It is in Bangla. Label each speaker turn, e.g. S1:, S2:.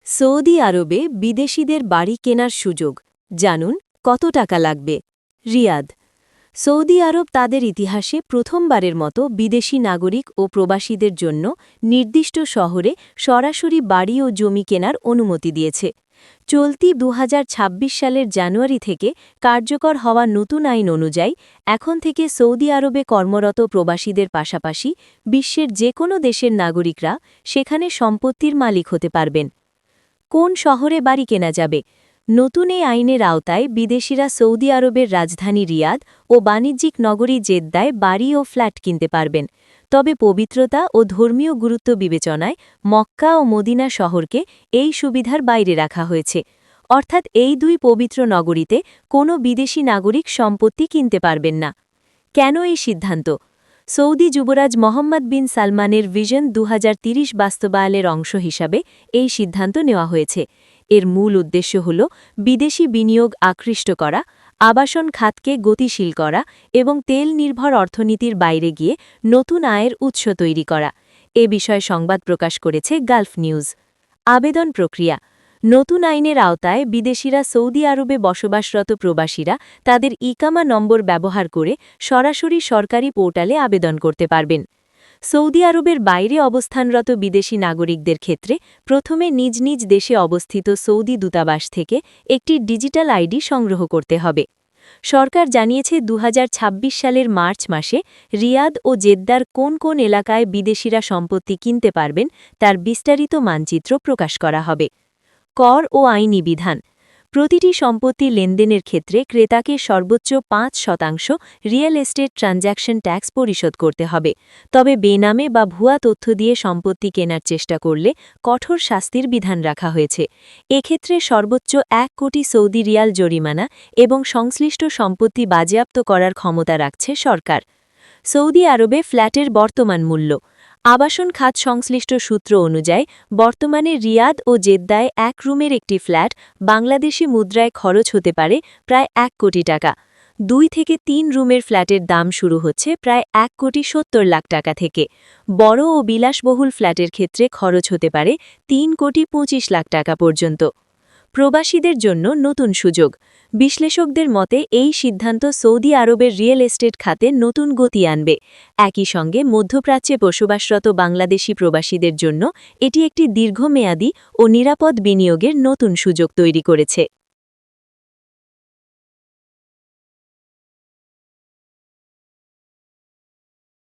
S1: সৌদি আরবে বিদেশিদের বাড়ি কেনার সুযোগ জানুন কত টাকা লাগবে। রিয়াদ। সৌদি আরব তাদের ইতিহাসে প্রথমবারের মতো বিদেশি নাগরিক ও প্রবাসীদের জন্য নির্দিষ্ট শহরে সরাসরি বাড়ি ও জমি কেনার অনুমতি দিয়েছে। চলতি ২০২৬ সালের জানুয়ারি থেকে কার্যকর হওয়া নতুন আইন অনুযায়ী এখন থেকে সৌদি আরবে কর্মরত প্রবাসীদের পাশাপাশি বিশ্বের যে কোনো দেশের নাগরিকরা সেখানে সম্পত্তির মালিক হতে পারবেন। কোন শহরে বাড়ি কেনা যাবে? নতুন এই আইনের আওতায় বিদেশিরা সৌদি আরবের রাজধানী রিয়াদ ও বাণিজ্যিক নগরী জেদ্দায় বাড়ি ও ফ্ল্যাট কিনতে পারবেন। তবে পবিত্রতা ও ধর্মীয় গুরুত্ব বিবেচনায় মক্কা ও মদিনা শহরকে এই সুবিধার বাইরে রাখা হয়েছে। অর্থাৎ এই দুই পবিত্র নগরীতে কোনো বিদেশি নাগরিক সম্পত্তি কিনতে পারবেন না। কেন এই সিদ্ধান্ত? সৌদি যুবরাজ মোহাম্মদ বিন সালমানের ভিশন ২০৩০ বাস্তবায়নের অংশ হিসাবে এই সিদ্ধান্ত নেওয়া হয়েছে। এর মূল উদ্দেশ্য হল বিদেশি বিনিয়োগ আকৃষ্ট করা, আবাসন খাতকে গতিশীল করা এবং তেল নির্ভর অর্থনীতির বাইরে গিয়ে নতুন আয়ের উৎস তৈরি করা। এ বিষয়ে সংবাদ প্রকাশ করেছে গালফ নিউজ। আবেদন প্রক্রিয়া। নতুন আইনের আওতায় বিদেশিরা সৌদি আরবে বসবাসরত প্রবাসীরা তাদের ইকামা নম্বর ব্যবহার করে সরাসরি সরকারি পোর্টালে আবেদন করতে পারবেন। সৌদি আরবের বাইরে অবস্থানরত বিদেশি নাগরিকদের ক্ষেত্রে প্রথমে নিজ নিজ দেশে অবস্থিত সৌদি দূতাবাস থেকে একটি ডিজিটাল আইডি সংগ্রহ করতে হবে। সরকার জানিয়েছে ২০২৬ সালের মার্চ মাসে রিয়াদ ও জেদ্দার কোন কোন এলাকায় বিদেশিরা সম্পত্তি কিনতে পারবেন তার বিস্তারিত মানচিত্র প্রকাশ করা হবে। কর ও আইনি বিধান। প্রতিটি সম্পত্তি লেনদেনের ক্ষেত্রে ক্রেতাকে সর্বোচ্চ ৫% রিয়েল এস্টেট ট্রানজ্যাকশন ট্যাক্স পরিশোধ করতে হবে। তবে বেনামে বা ভুয়া তথ্য দিয়ে সম্পত্তি কেনার চেষ্টা করলে কঠোর শাস্তির বিধান রাখা হয়েছে। এক্ষেত্রে সর্বোচ্চ ১ কোটি সৌদি রিয়াল জরিমানা এবং সংশ্লিষ্ট সম্পত্তি বাজেয়াপ্ত করার ক্ষমতা রাখছে সরকার। সৌদি আরবে ফ্ল্যাটের বর্তমান মূল্য। আবাসন খাত সংশ্লিষ্ট সূত্র অনুযায়ী বর্তমানে রিয়াদ ও জেদ্দায় ১ রুমের একটি ফ্ল্যাট বাংলাদেশি মুদ্রায় খরচ হতে পারে প্রায় ১ কোটি টাকা। ২ থেকে ৩ রুমের ফ্ল্যাটের দাম শুরু হচ্ছে প্রায় ১ কোটি ৭০ লাখ টাকা থেকে। বড় ও বিলাসবহুল ফ্ল্যাটের ক্ষেত্রে খরচ হতে পারে ৩ কোটি ২৫ লাখ টাকা পর্যন্ত। প্রবাসীদের জন্য নতুন সুযোগ। বিশ্লেষকদের মতে এই সিদ্ধান্ত সৌদি আরবের রিয়েল এস্টেট খাতে নতুন গতি আনবে। একই সঙ্গে মধ্যপ্রাচ্যে বসবাসরত বাংলাদেশি প্রবাসীদের জন্য এটি একটি দীর্ঘমেয়াদী ও নিরাপদ বিনিয়োগের নতুন সুযোগ তৈরি করেছে।